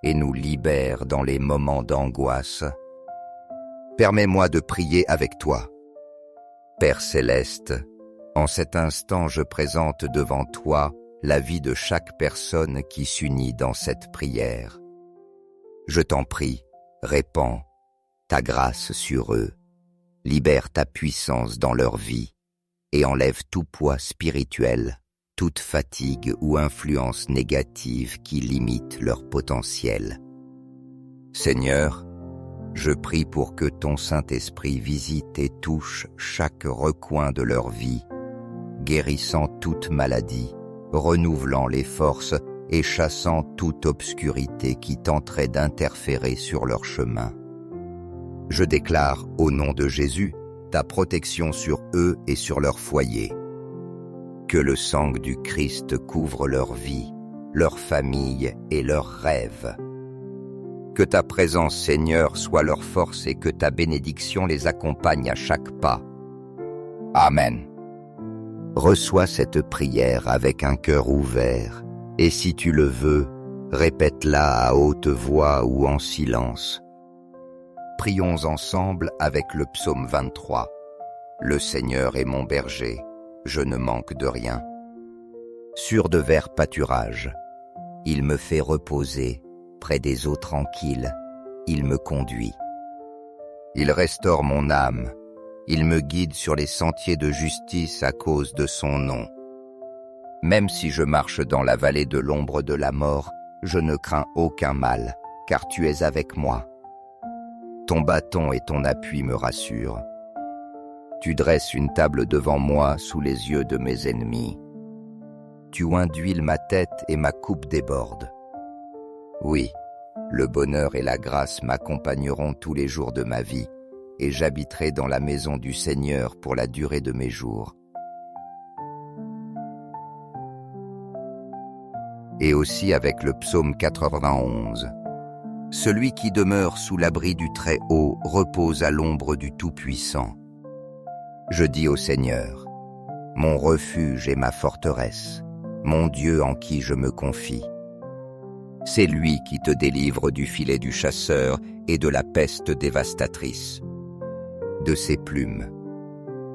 et nous libère dans les moments d'angoisse. Permets-moi de prier avec toi. Père céleste, en cet instant je présente devant toi la vie de chaque personne qui s'unit dans cette prière. Je t'en prie, répands ta grâce sur eux, libère ta puissance dans leur vie et enlève tout poids spirituel, toute fatigue ou influence négative qui limite leur potentiel. Seigneur, je prie pour que ton Saint-Esprit visite et touche chaque recoin de leur vie, guérissant toute maladie, renouvelant les forces et chassant toute obscurité qui tenterait d'interférer sur leur chemin. Je déclare, au nom de Jésus, ta protection sur eux et sur leur foyer. Que le sang du Christ couvre leur vie, leur famille et leurs rêves. Que ta présence, Seigneur, soit leur force et que ta bénédiction les accompagne à chaque pas. Amen. Reçois cette prière avec un cœur ouvert, et si tu le veux, répète-la à haute voix ou en silence. Prions ensemble avec le psaume 23. Le Seigneur est mon berger, je ne manque de rien. Sur de verts pâturages, il me fait reposer, près des eaux tranquilles, il me conduit. Il restaure mon âme, il me guide sur les sentiers de justice à cause de son nom. Même si je marche dans la vallée de l'ombre de la mort, je ne crains aucun mal, car tu es avec moi. Ton bâton et ton appui me rassurent. Tu dresses une table devant moi sous les yeux de mes ennemis. Tu oins d'huile ma tête et ma coupe déborde. Oui, le bonheur et la grâce m'accompagneront tous les jours de ma vie, et j'habiterai dans la maison du Seigneur pour la durée de mes jours. Et aussi avec le psaume 91. Celui qui demeure sous l'abri du Très-Haut repose à l'ombre du Tout-Puissant. Je dis au Seigneur, mon refuge et ma forteresse, mon Dieu en qui je me confie. C'est lui qui te délivre du filet du chasseur et de la peste dévastatrice. De ses plumes,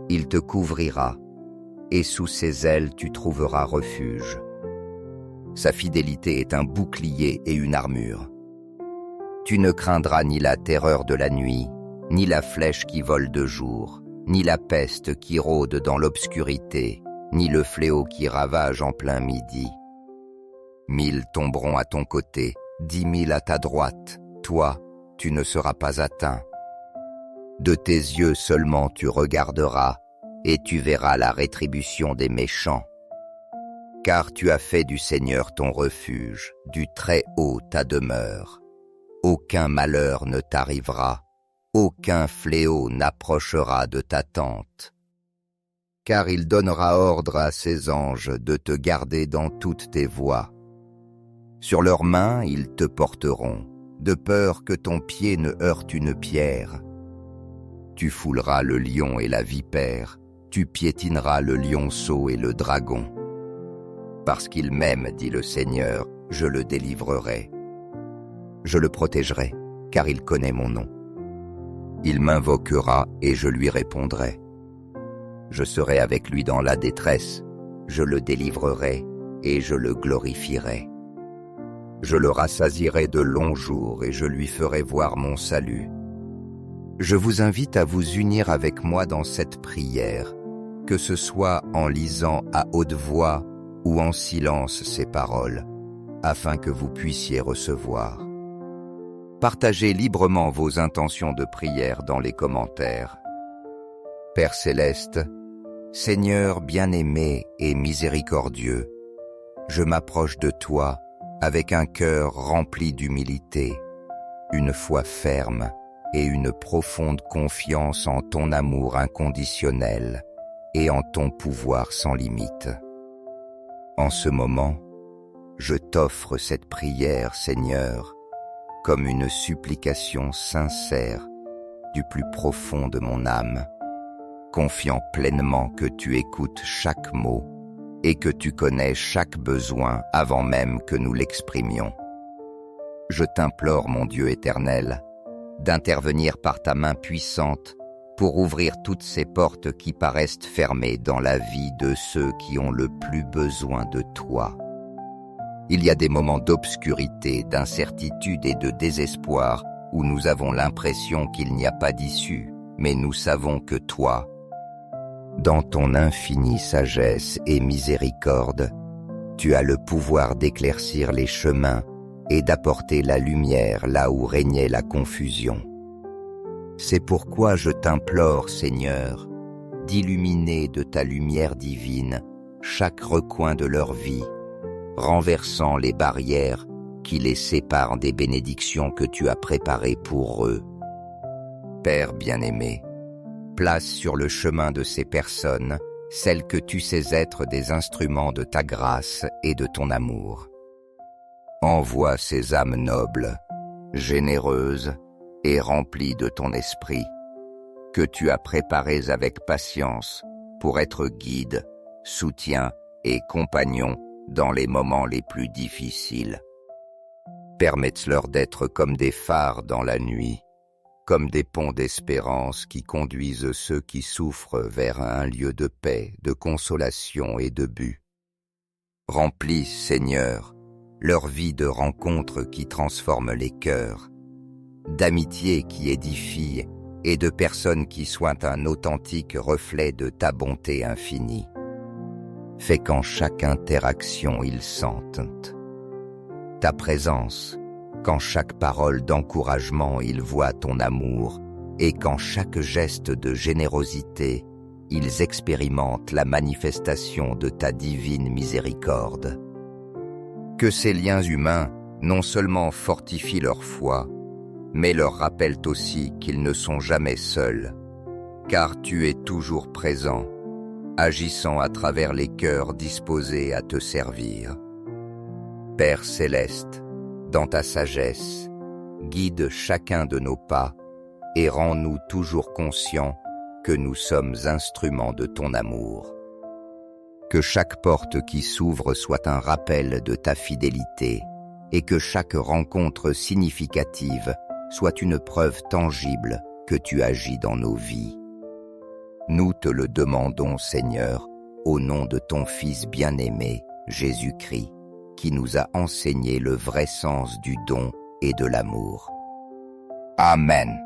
il te couvrira, et sous ses ailes tu trouveras refuge. Sa fidélité est un bouclier et une armure. Tu ne craindras ni la terreur de la nuit, ni la flèche qui vole de jour, ni la peste qui rôde dans l'obscurité, ni le fléau qui ravage en plein midi. 1000 tomberont à ton côté, 10 000 à ta droite, toi, tu ne seras pas atteint. De tes yeux seulement tu regarderas, et tu verras la rétribution des méchants. Car tu as fait du Seigneur ton refuge, du Très-Haut ta demeure. Aucun malheur ne t'arrivera, aucun fléau n'approchera de ta tente. Car il donnera ordre à ses anges de te garder dans toutes tes voies. Sur leurs mains ils te porteront, de peur que ton pied ne heurte une pierre. Tu fouleras le lion et la vipère, tu piétineras le lionceau et le dragon. Parce qu'il m'aime, dit le Seigneur, je le délivrerai. Je le protégerai, car il connaît mon nom. Il m'invoquera et je lui répondrai. Je serai avec lui dans la détresse, je le délivrerai et je le glorifierai. Je le rassasierai de longs jours et je lui ferai voir mon salut. Je vous invite à vous unir avec moi dans cette prière, que ce soit en lisant à haute voix ou en silence ces paroles, afin que vous puissiez recevoir. Partagez librement vos intentions de prière dans les commentaires. Père céleste, Seigneur bien-aimé et miséricordieux, je m'approche de toi avec un cœur rempli d'humilité, une foi ferme et une profonde confiance en ton amour inconditionnel et en ton pouvoir sans limite. En ce moment, je t'offre cette prière, Seigneur, comme une supplication sincère du plus profond de mon âme, confiant pleinement que tu écoutes chaque mot et que tu connais chaque besoin avant même que nous l'exprimions. Je t'implore, mon Dieu éternel, d'intervenir par ta main puissante pour ouvrir toutes ces portes qui paraissent fermées dans la vie de ceux qui ont le plus besoin de toi. Il y a des moments d'obscurité, d'incertitude et de désespoir où nous avons l'impression qu'il n'y a pas d'issue, mais nous savons que toi, dans ton infinie sagesse et miséricorde, tu as le pouvoir d'éclaircir les chemins et d'apporter la lumière là où régnait la confusion. C'est pourquoi je t'implore, Seigneur, d'illuminer de ta lumière divine chaque recoin de leur vie, renversant les barrières qui les séparent des bénédictions que tu as préparées pour eux. Père bien-aimé, place sur le chemin de ces personnes celles que tu sais être des instruments de ta grâce et de ton amour. Envoie ces âmes nobles, généreuses et remplies de ton esprit, que tu as préparées avec patience pour être guide, soutien et compagnon dans les moments les plus difficiles. Permette-leur d'être comme des phares dans la nuit, comme des ponts d'espérance qui conduisent ceux qui souffrent vers un lieu de paix, de consolation et de but. Remplis, Seigneur, leur vie de rencontres qui transforment les cœurs, d'amitié qui édifie et de personnes qui soient un authentique reflet de ta bonté infinie. Fais qu'en chaque interaction ils sentent ta présence, qu'en chaque parole d'encouragement ils voient ton amour et qu'en chaque geste de générosité ils expérimentent la manifestation de ta divine miséricorde. Que ces liens humains non seulement fortifient leur foi, mais leur rappellent aussi qu'ils ne sont jamais seuls, car tu es toujours présent, agissant à travers les cœurs disposés à te servir. Père céleste, dans ta sagesse, guide chacun de nos pas et rends-nous toujours conscients que nous sommes instruments de ton amour. Que chaque porte qui s'ouvre soit un rappel de ta fidélité, et que chaque rencontre significative soit une preuve tangible que tu agis dans nos vies. Nous te le demandons, Seigneur, au nom de ton Fils bien-aimé, Jésus-Christ, qui nous a enseigné le vrai sens du don et de l'amour. Amen.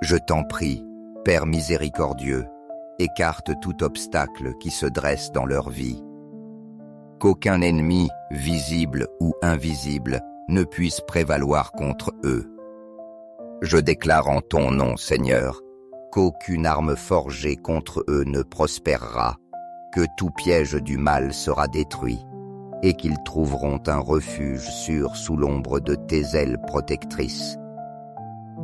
Je t'en prie, Père miséricordieux, écarte tout obstacle qui se dresse dans leur vie. Qu'aucun ennemi, visible ou invisible, ne puisse prévaloir contre eux. Je déclare en ton nom, Seigneur, qu'aucune arme forgée contre eux ne prospérera, que tout piège du mal sera détruit, et qu'ils trouveront un refuge sûr sous l'ombre de tes ailes protectrices.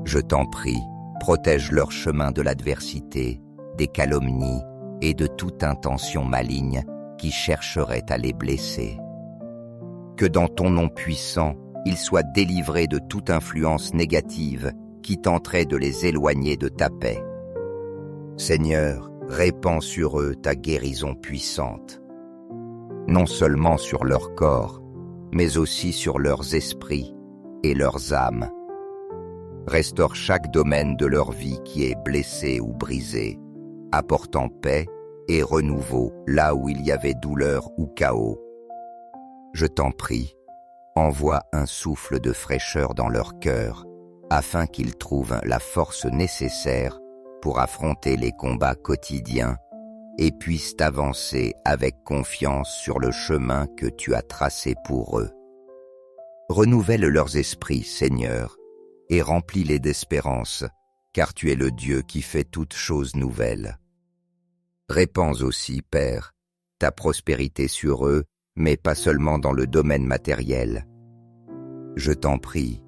Je t'en prie, protège leur chemin de l'adversité, des calomnies et de toute intention maligne qui chercherait à les blesser. Que dans ton nom puissant, ils soient délivrés de toute influence négative qui tenterait de les éloigner de ta paix. Seigneur, répands sur eux ta guérison puissante, non seulement sur leur corps, mais aussi sur leurs esprits et leurs âmes. Restaure chaque domaine de leur vie qui est blessé ou brisé, apportant paix et renouveau là où il y avait douleur ou chaos. Je t'en prie, envoie un souffle de fraîcheur dans leur cœur, afin qu'ils trouvent la force nécessaire pour affronter les combats quotidiens et puissent avancer avec confiance sur le chemin que tu as tracé pour eux. Renouvelle leurs esprits, Seigneur, et remplis-les d'espérance, car tu es le Dieu qui fait toutes choses nouvelles. Répands aussi, Père, ta prospérité sur eux, mais pas seulement dans le domaine matériel. Je t'en prie,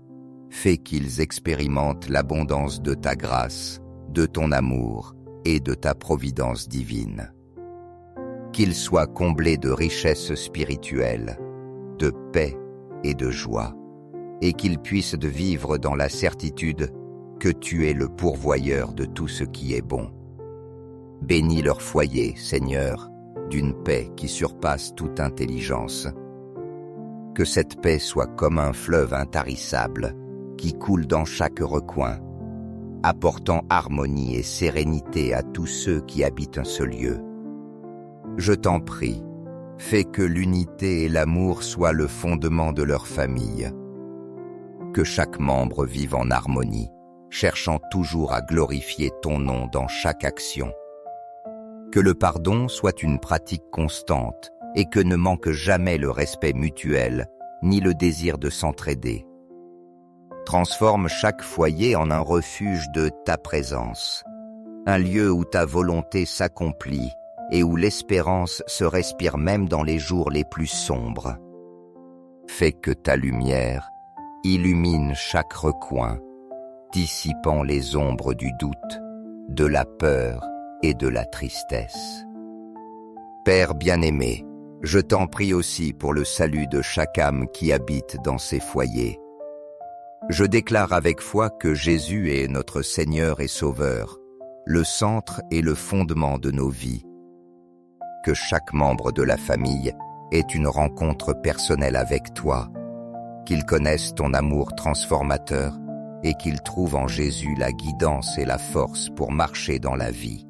fais qu'ils expérimentent l'abondance de ta grâce, de ton amour et de ta providence divine. Qu'ils soient comblés de richesses spirituelles, de paix et de joie, et qu'ils puissent vivre dans la certitude que tu es le pourvoyeur de tout ce qui est bon. Bénis leur foyer, Seigneur, d'une paix qui surpasse toute intelligence. Que cette paix soit comme un fleuve intarissable qui coule dans chaque recoin, apportant harmonie et sérénité à tous ceux qui habitent ce lieu. Je t'en prie, fais que l'unité et l'amour soient le fondement de leur famille. Que chaque membre vive en harmonie, cherchant toujours à glorifier ton nom dans chaque action. Que le pardon soit une pratique constante et que ne manque jamais le respect mutuel ni le désir de s'entraider. Transforme chaque foyer en un refuge de ta présence, un lieu où ta volonté s'accomplit et où l'espérance se respire même dans les jours les plus sombres. Fais que ta lumière illumine chaque recoin, dissipant les ombres du doute, de la peur et de la tristesse. Père bien-aimé, je t'en prie aussi pour le salut de chaque âme qui habite dans ces foyers. Je déclare avec foi que Jésus est notre Seigneur et Sauveur, le centre et le fondement de nos vies. Que chaque membre de la famille ait une rencontre personnelle avec toi, qu'il connaisse ton amour transformateur et qu'il trouve en Jésus la guidance et la force pour marcher dans la vie.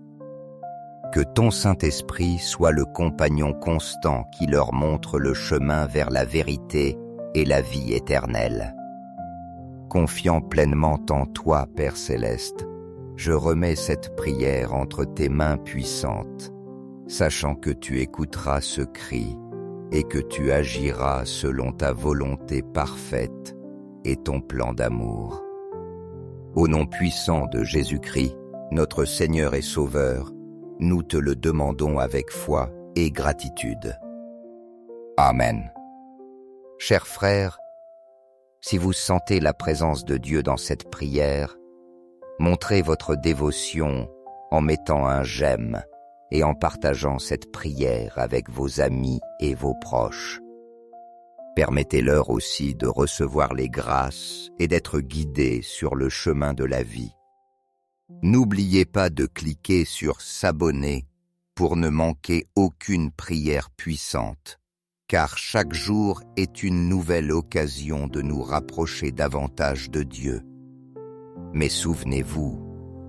Que ton Saint-Esprit soit le compagnon constant qui leur montre le chemin vers la vérité et la vie éternelle. Confiant pleinement en toi, Père Céleste, je remets cette prière entre tes mains puissantes, sachant que tu écouteras ce cri et que tu agiras selon ta volonté parfaite et ton plan d'amour. Au nom puissant de Jésus-Christ, notre Seigneur et Sauveur, nous te le demandons avec foi et gratitude. Amen. Chers frères, si vous sentez la présence de Dieu dans cette prière, montrez votre dévotion en mettant un j'aime et en partageant cette prière avec vos amis et vos proches. Permettez-leur aussi de recevoir les grâces et d'être guidés sur le chemin de la vie. N'oubliez pas de cliquer sur s'abonner pour ne manquer aucune prière puissante, car chaque jour est une nouvelle occasion de nous rapprocher davantage de Dieu. Mais souvenez-vous,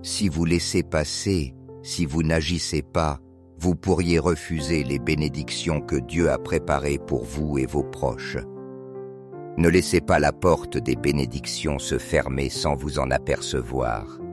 si vous laissez passer, si vous n'agissez pas, vous pourriez refuser les bénédictions que Dieu a préparées pour vous et vos proches. Ne laissez pas la porte des bénédictions se fermer sans vous en apercevoir.